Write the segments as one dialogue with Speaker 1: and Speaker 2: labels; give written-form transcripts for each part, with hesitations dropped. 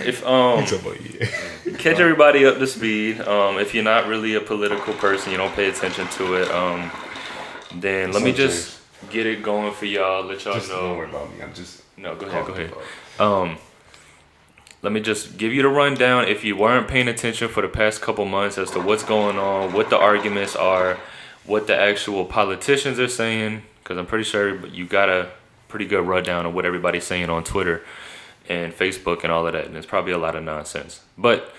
Speaker 1: if catch everybody up to speed. If you're not really a political person, you don't pay attention to it. Then let me just get it going for y'all. Let y'all know.
Speaker 2: Don't worry about me. I'm just
Speaker 1: no. Go ahead. Let me just give you the rundown. If you weren't paying attention for the past couple months as to what's going on, what the arguments are, what the actual politicians are saying, because I'm pretty sure you got a pretty good rundown of what everybody's saying on Twitter and Facebook and all of that. And it's probably a lot of nonsense. But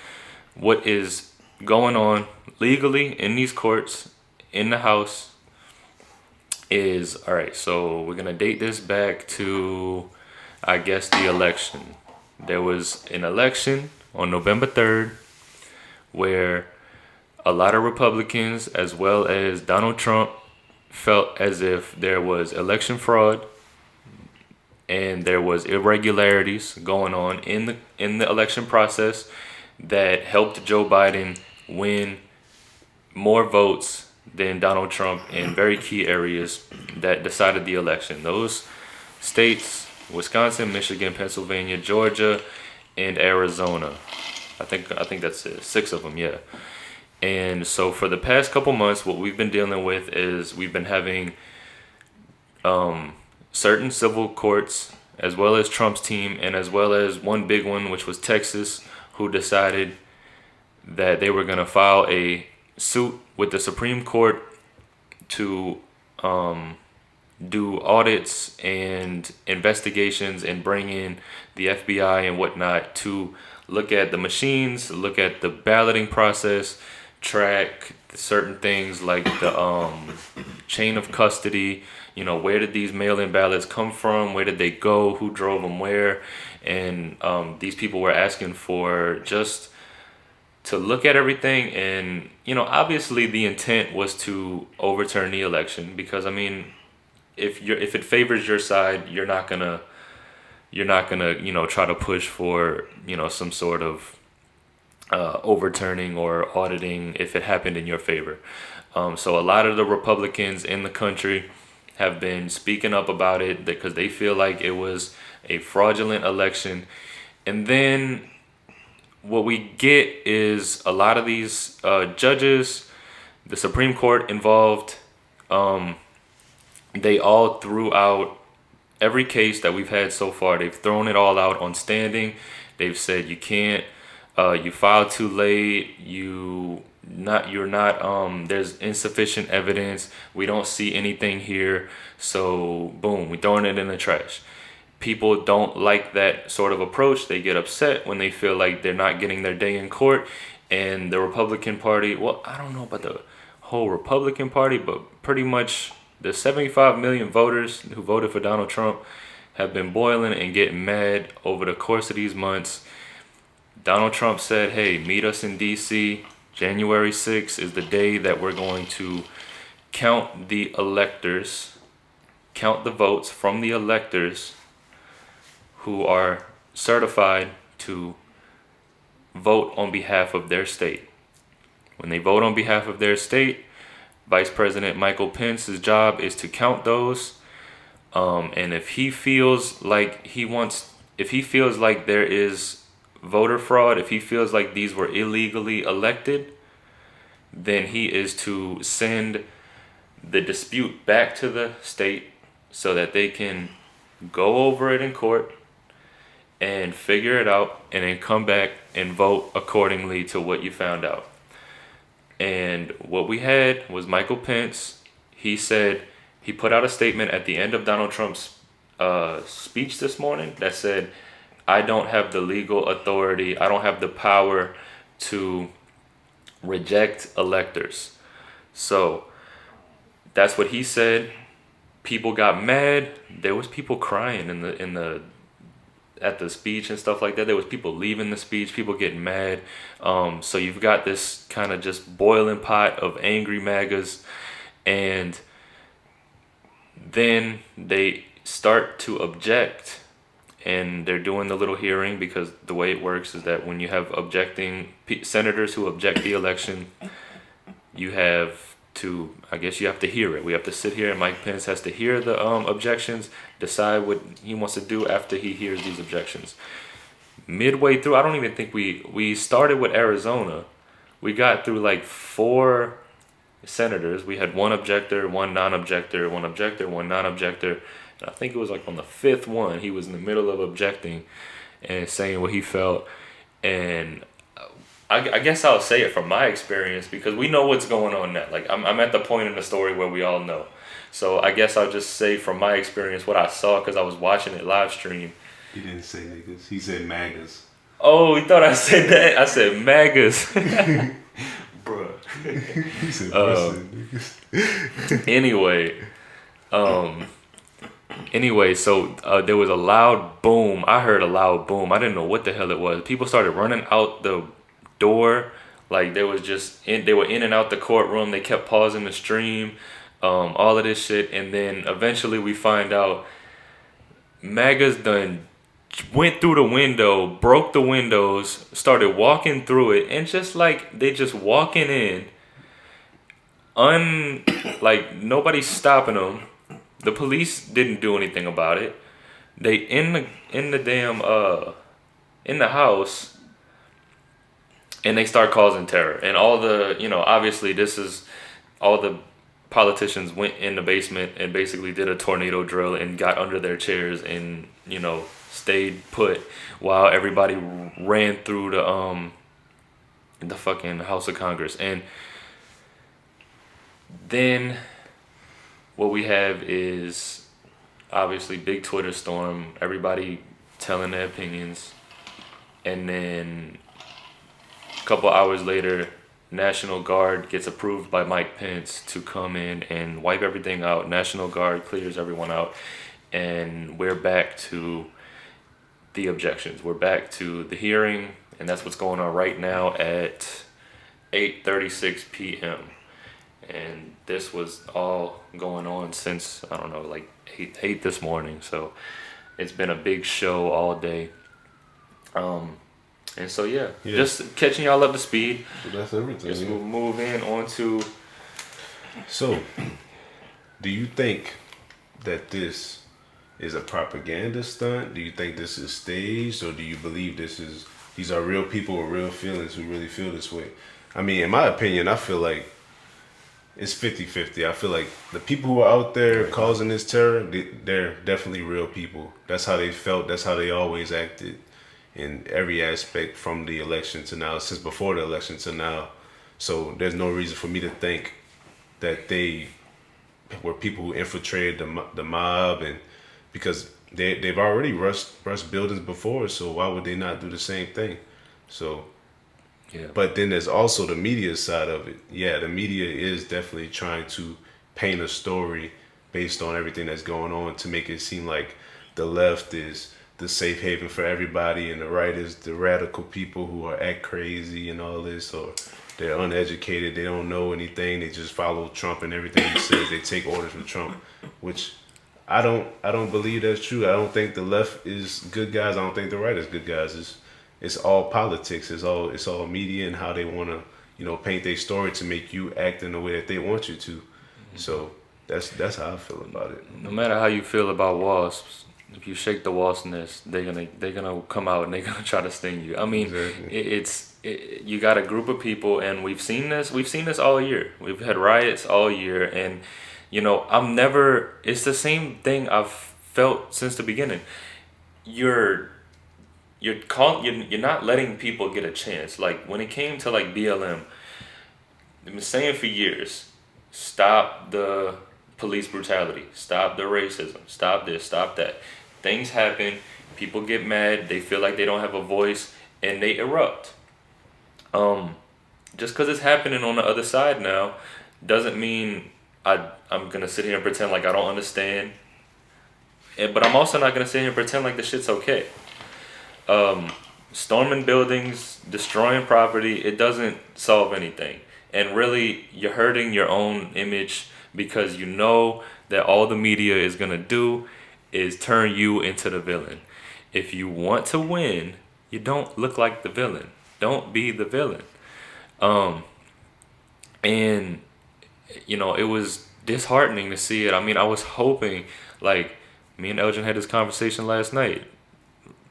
Speaker 1: what is going on legally in these courts, in the House, is, all right, so we're going to date this back to, I guess, the election. There was an election on November 3rd where a lot of Republicans, as well as Donald Trump, felt as if there was election fraud and there was irregularities going on in the election process that helped Joe Biden win more votes than Donald Trump in very key areas that decided the election. Those states: Wisconsin, Michigan, Pennsylvania, Georgia, and Arizona. I think that's it. 6 of them, yeah. And so for the past couple months, what we've been dealing with is we've been having certain civil courts, as well as Trump's team, and as well as one big one, which was Texas, who decided that they were going to file a suit with the Supreme Court to do audits and investigations and bring in the FBI and whatnot to look at the machines, look at the balloting process, track certain things like the chain of custody. You know, where did these mail-in ballots come from? Where did they go? Who drove them where? And these people were asking for just to look at everything. And, you know, obviously the intent was to overturn the election because, I mean, if it favors your side, you're not gonna try to push for some sort of overturning or auditing if it happened in your favor. So a lot of the Republicans in the country have been speaking up about it because they feel like it was a fraudulent election. And then what we get is a lot of these judges, the Supreme Court involved. They all threw out every case that we've had so far. They've thrown it all out on standing. They've said you can't, you filed too late, there's insufficient evidence, we don't see anything here, so boom, we're throwing it in the trash. People don't like that sort of approach. They get upset when they feel like they're not getting their day in court. And the Republican Party, well, I don't know about the whole Republican Party, but pretty much the 75 million voters who voted for Donald Trump have been boiling and getting mad over the course of these months. Donald Trump said, hey, meet us in D.C. January 6th is the day that we're going to count the electors, count the votes from the electors who are certified to vote on behalf of their state. When they vote on behalf of their state, Vice President Michael Pence's job is to count those. And if he feels like there is voter fraud, if he feels like these were illegally elected, then he is to send the dispute back to the state so that they can go over it in court and figure it out and then come back and vote accordingly to what you found out. And what we had was Michael Pence. He said, he put out a statement at the end of Donald Trump's speech this morning that said, I don't have the legal authority, I don't have the power to reject electors. So that's what he said. People got mad. There was people crying at the speech and stuff like that. There was people leaving the speech, people getting mad. So you've got this kind of just boiling pot of angry MAGAs, and then they start to object, and they're doing the little hearing, because the way it works is that when you have objecting senators who object the election, you have to hear it. We have to sit here, and Mike Pence has to hear the objections, decide what he wants to do after he hears these objections. midway through, I don't even think we started with Arizona. We got through like 4 senators. We had one objector, one non-objector, one objector, one non-objector. And I think it was like on the fifth one, he was in the middle of objecting and saying what he felt. And I guess I'll say it from my experience because we know what's going on now. Like I'm at the point in the story where we all know. So I guess I'll just say from my experience what I saw because I was watching it live stream.
Speaker 2: He didn't say niggas. He said magas.
Speaker 1: Oh, he thought I said that. I said magas.
Speaker 2: Bruh. He said niggas.
Speaker 1: Anyway, so there was a loud boom. I heard a loud boom. I didn't know what the hell it was. People started running out the door. Like they were in and out the courtroom. They kept pausing the stream. All of this shit. And then eventually we find out MAGA's done went through the window, broke the windows, started walking through it, and just like they just walking in, like nobody's stopping them. The police didn't do anything about it. They in the damn in the house, and they start causing terror. And all the obviously this is all the politicians went in the basement and basically did a tornado drill and got under their chairs and stayed put while everybody ran through the fucking House of Congress. And then what we have is obviously big Twitter storm, everybody telling their opinions, and then a couple hours later, National Guard gets approved by Mike Pence to come in and wipe everything out. National Guard clears everyone out, and we're back to the objections. We're back to the hearing, and that's what's going on right now at 8:36 p.m. And this was all going on since, I don't know, like 8 this morning. So it's been a big show all day. And so, yeah, just catching y'all up to speed.
Speaker 2: So that's everything.
Speaker 1: Guess we'll move in on to...
Speaker 2: So, do you think that this is a propaganda stunt? Do you think this is staged? Or do you believe these are real people with real feelings who really feel this way? I mean, in my opinion, I feel like it's 50-50. I feel like the people who are out there causing this terror, they're definitely real people. That's how they felt. That's how they always acted in every aspect from the election to now, since before the election to now. So there's no reason for me to think that they were people who infiltrated the mob, and because they've already rushed buildings before, so why would they not do the same thing? So,
Speaker 1: Yeah.
Speaker 2: but then there's also the media side of it. Yeah, the media is definitely trying to paint a story based on everything that's going on to make it seem like the left is the safe haven for everybody and the right is the radical people who are act crazy and all this, or they're uneducated, they don't know anything, they just follow Trump and everything he says, they take orders from Trump, which I don't believe that's true. I don't think the left is good guys. I don't think the right is good guys. It's all politics. It's all media and how they want to, paint their story to make you act in the way that they want you to. Mm-hmm. So that's how I feel about it.
Speaker 1: No matter how you feel about wasps, if you shake the wasp nest, they're gonna come out and they're gonna try to sting you. I mean, exactly. You got a group of people, and we've seen this all year. We've had riots all year, and it's the same thing I've felt since the beginning. You're not letting people get a chance. Like when it came to like BLM, I've been saying for years, stop the police brutality, stop the racism, stop this, stop that. Things happen, people get mad, they feel like they don't have a voice, and they erupt. Just because it's happening on the other side now doesn't mean I'm gonna sit here and pretend like I don't understand. But I'm also not gonna sit here and pretend like the shit's okay. Storming buildings, destroying property, it doesn't solve anything. And really, you're hurting your own image because you know that all the media is gonna do is turn you into the villain. If you want to win, you don't look like the villain. Don't be the villain. And it was disheartening to see it. I mean, I was hoping, like, me and Elgin had this conversation last night.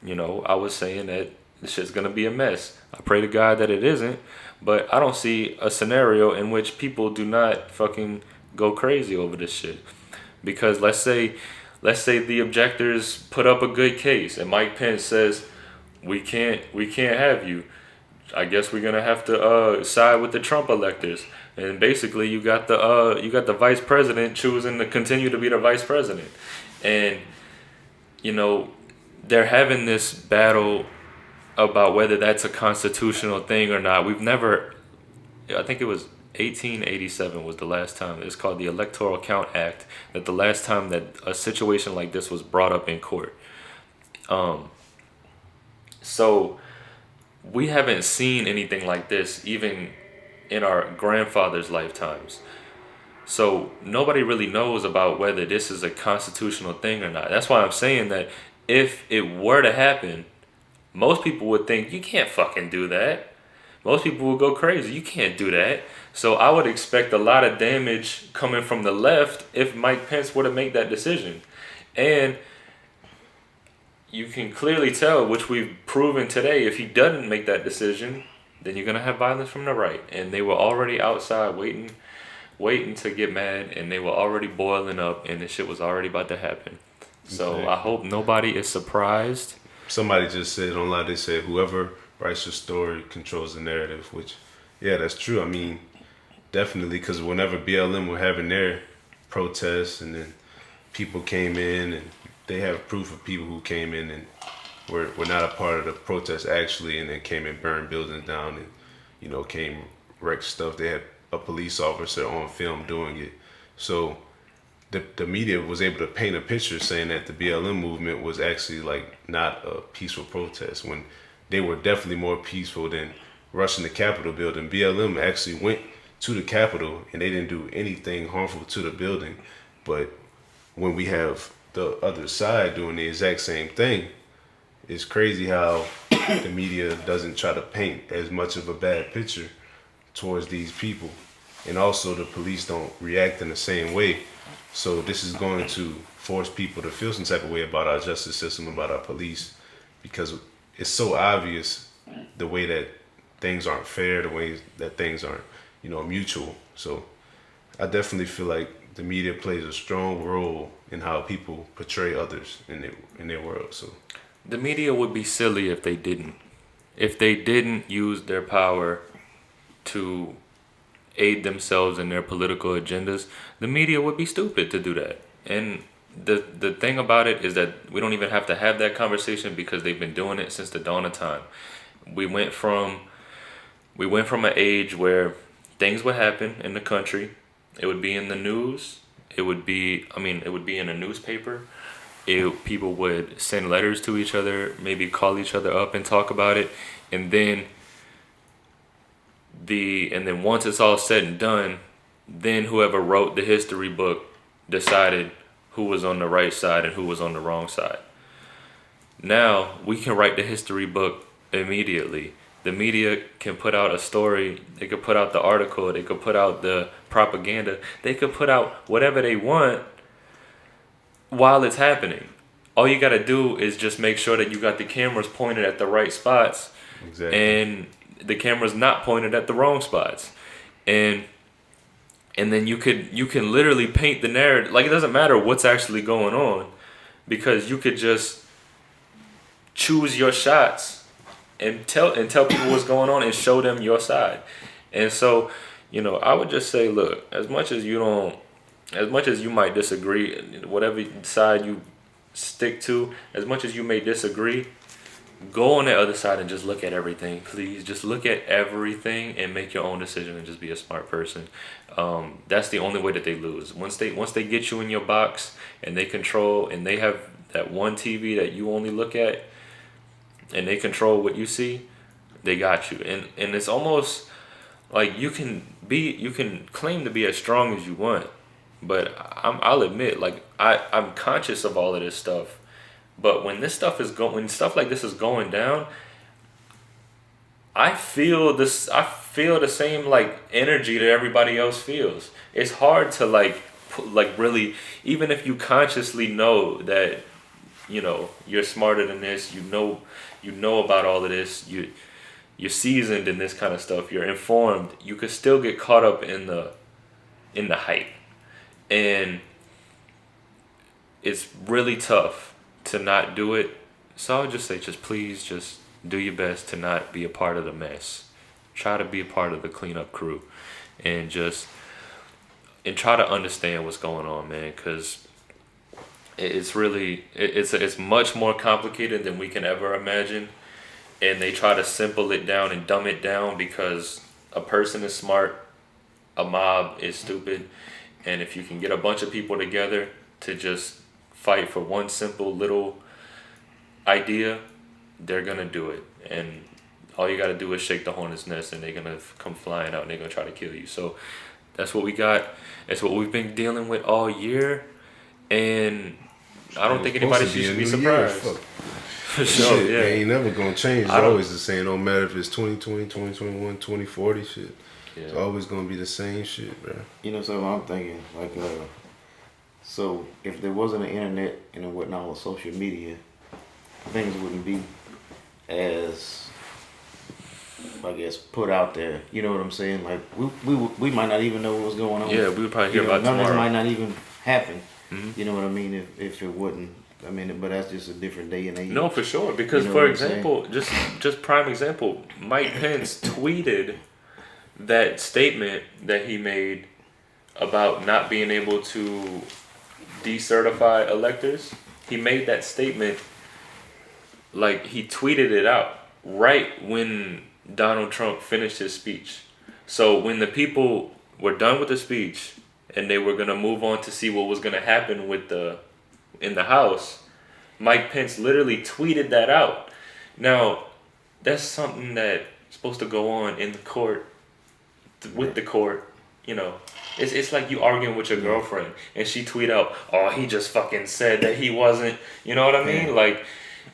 Speaker 1: I was saying that this shit's gonna be a mess. I pray to God that it isn't, but I don't see a scenario in which people do not fucking go crazy over this shit. Because let's say the objectors put up a good case and Mike Pence says we can't have you. I guess we're gonna have to side with the Trump electors. And basically you got the vice president choosing to continue to be the vice president. And you know, they're having this battle about whether that's a constitutional thing or not. We've never, I think it was 1887 was the last time. It's called the Electoral Count Act. That the last time that a situation like this was brought up in court. So we haven't seen anything like this even in our grandfather's lifetimes. So nobody really knows about whether this is a constitutional thing or not. That's why I'm saying that if it were to happen, most people would think you can't fucking do that. Most people would go crazy. You can't do that. So I would expect a lot of damage coming from the left if Mike Pence were to make that decision. And you can clearly tell, which we've proven today, if he doesn't make that decision, then you're going to have violence from the right. And they were already outside waiting to get mad, and they were already boiling up, and this shit was already about to happen. So
Speaker 2: Okay.
Speaker 1: I hope nobody is surprised.
Speaker 2: Somebody just said online, they said whoever writes your story controls the narrative, which, yeah, that's true. I mean, definitely, because whenever BLM were having their protests and then people came in and they have proof of people who came in and were not a part of the protest actually, and then came and burned buildings down and, came wrecked stuff. They had a police officer on film doing it. So the media was able to paint a picture saying that the BLM movement was actually like not a peaceful protest when they were definitely more peaceful than rushing the Capitol building. BLM actually went to the Capitol and they didn't do anything harmful to the building. But when we have the other side doing the exact same thing, it's crazy how the media doesn't try to paint as much of a bad picture towards these people. And also the police don't react in the same way. So this is going to force people to feel some type of way about our justice system, about our police, because it's so obvious the way that things aren't fair, the way that things aren't, mutual. So I definitely feel like the media plays a strong role in how people portray others in their world. So
Speaker 1: The media would be silly if they didn't. If they didn't use their power to aid themselves in their political agendas, the media would be stupid to do that. And the thing about it is that we don't even have to have that conversation because they've been doing it since the dawn of time. We went from an age where things would happen in the country. It would be in the news. It would be in a newspaper. People would send letters to each other, maybe call each other up and talk about it, and then once it's all said and done, then whoever wrote the history book decided who was on the right side and who was on the wrong side. Now we can write the history book immediately. The media can put out a story, they could put out the article, they could put out the propaganda, they could put out whatever they want while it's happening. All you gotta do is just make sure that you got the cameras pointed at the right spots.
Speaker 2: exactly.
Speaker 1: And the camera's not pointed at the wrong spots. And then you can literally paint the narrative. Like, it doesn't matter what's actually going on, because you could just choose your shots and tell people what's going on and show them your side. And so, I would just say, look, as much as you might disagree, whatever side you stick to, as much as you may disagree, go on the other side and just look at everything, please. Just look at everything and make your own decision and just be a smart person. That's the only way that they lose. Once they get you in your box and they control, and they have that one TV that you only look at, and they control what you see, they got you. And it's almost like you can claim to be as strong as you want, but I'll admit, like, I'm conscious of all of this stuff. But when stuff like this is going down, I feel the same like energy that everybody else feels. It's hard to like really, even if you consciously know that you're smarter than this, you know about all of this, you're seasoned in this kind of stuff, you're informed, you could still get caught up in the hype. And it's really tough to not do it. So I would just say, just please, just do your best to not be a part of the mess. Try to be a part of the cleanup crew, and try to understand what's going on, man. Because it's really it's much more complicated than we can ever imagine, and they try to simple it down and dumb it down because a person is smart, a mob is stupid, and if you can get a bunch of people together to just fight for one simple little idea, they're gonna do it. And all you gotta do is shake the hornet's nest, and they're gonna come flying out, and they're gonna try to kill you. So that's what we got. That's what we've been dealing with all year, and I don't think anybody should be surprised. For sure,
Speaker 2: shit,
Speaker 1: yeah.
Speaker 2: It ain't never gonna change. It's always the same. No matter if it's 2020, 2021, 2040 shit. Yeah. It's always gonna be the same shit, bro.
Speaker 3: You know, so I'm thinking, like, so if there wasn't an internet and whatnot with social media, things wouldn't be as, I guess, put out there. You know what I'm saying? Like, we might not even know what was going on.
Speaker 1: Yeah, we would probably hear about
Speaker 3: none
Speaker 1: tomorrow.
Speaker 3: of this might not even happen.
Speaker 1: Mm-hmm.
Speaker 3: You know what I mean? If it wouldn't. I mean, but that's just a different day and age.
Speaker 1: No, for sure. Because, for example, just prime example, Mike Pence tweeted that statement that he made about not being able to decertify electors. He made that statement, like, he tweeted it out right when Donald Trump finished his speech. So when the people were done with the speech and they were going to move on to see what was going to happen in the House, Mike Pence literally tweeted that out. Now, that's something that's supposed to go on in the court, with the court, you know. It's like you arguing with your girlfriend and she tweet out, oh, he just fucking said that he wasn't, you know what I mean? Like,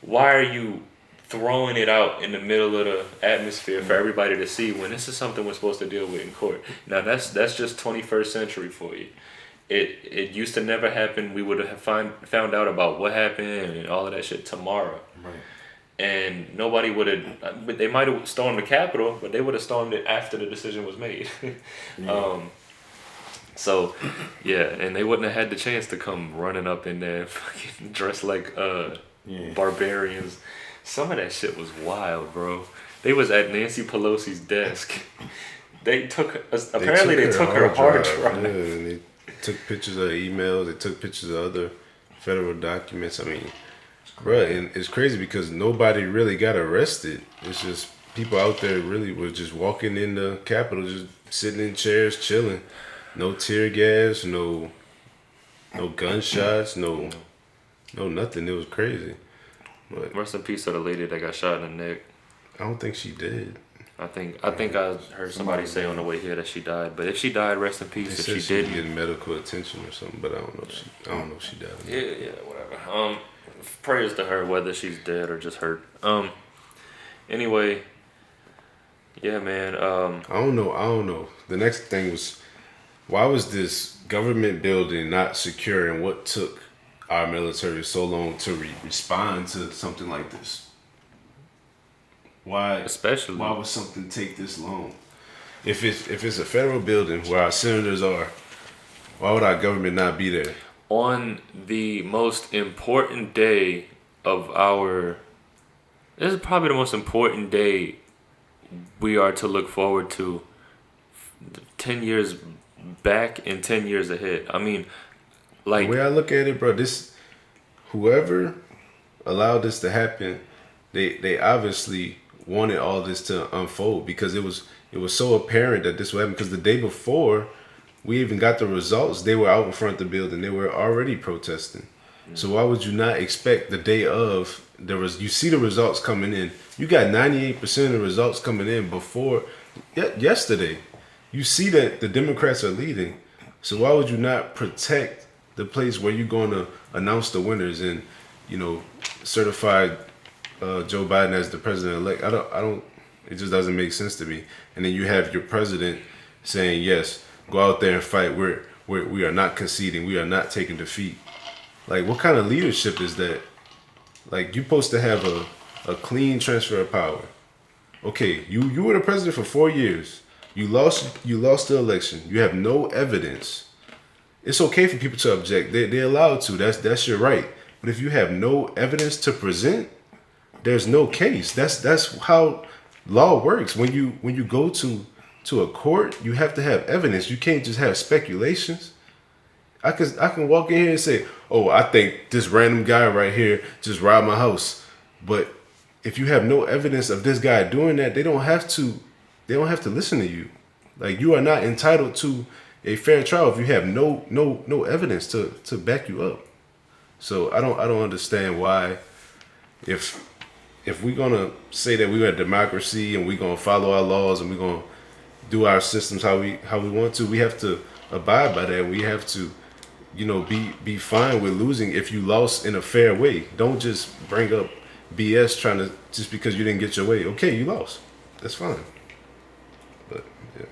Speaker 1: why are you throwing it out in the middle of the atmosphere for everybody to see when this is something we're supposed to deal with in court? Now, that's just 21st century for you. It used to never happen. We would have found out about what happened and all of that shit tomorrow.
Speaker 3: Right.
Speaker 1: And nobody would have, they might have stormed the Capitol, but they would have stormed it after the decision was made.
Speaker 3: Yeah.
Speaker 1: So, yeah, and they wouldn't have had the chance to come running up in there fucking dressed like barbarians. Some of that shit was wild, bro. They was at Nancy Pelosi's desk. They took her hard drive.
Speaker 2: Yeah, and they took pictures of emails. They took pictures of other federal documents. I mean, bro, and it's crazy because nobody really got arrested. It's just people out there really was just walking in the Capitol, just sitting in chairs, chilling. No tear gas, no gunshots, no nothing. It was crazy. But
Speaker 1: rest in peace to the lady that got shot in the neck.
Speaker 2: I don't think she did.
Speaker 1: I think I heard somebody say on the way here that she died. But if she died, rest in peace.
Speaker 2: They
Speaker 1: If
Speaker 2: said
Speaker 1: she didn't,
Speaker 2: getting medical attention or something, but I don't know if she died.
Speaker 1: yeah, whatever. Prayers to her, whether she's dead or just hurt. Anyway, yeah, man.
Speaker 2: I don't know. The next thing was, why was this government building not secure, and what took our military so long to respond to something like this? Why would something take this long? If it's a federal building where our senators are, why would our government not be there?
Speaker 1: On the most important day of this is probably the most important day we are to look forward to 10 years back and 10 years ahead. I mean, like,
Speaker 2: the way I look at it, bro, whoever allowed this to happen, they obviously wanted all this to unfold because it was so apparent that this would happen. Because the day before we even got the results, they were out in front of the building. They were already protesting. Mm-hmm. So why would you not expect the day of you see the results coming in? You got 98% of the results coming in before yesterday. You see that the Democrats are leading. So why would you not protect the place where you're going to announce the winners and, certify Joe Biden as the president-elect? I don't. It just doesn't make sense to me. And then you have your president saying, "Yes, go out there and fight. We are not conceding. We are not taking defeat." Like, what kind of leadership is that? Like, you're supposed to have a a clean transfer of power. Okay, you were the president for 4 years. You lost the election. You have no evidence. It's okay for people to object. They're allowed to. That's your right. But if you have no evidence to present, there's no case. That's how law works. When you go to a court, you have to have evidence. You can't just have speculations. I can walk in here and say, "Oh, I think this random guy right here just robbed my house." But if you have no evidence of this guy doing that, they don't have to listen to you. Like, you are not entitled to a fair trial if you have no evidence to back you up. So I don't understand why, if we're gonna say that we're a democracy and we're gonna follow our laws and we're gonna do our systems how we want to, we have to abide by that. We have to, be fine with losing if you lost in a fair way. Don't just bring up BS trying to, just because you didn't get your way. Okay, you lost. That's fine. But yeah.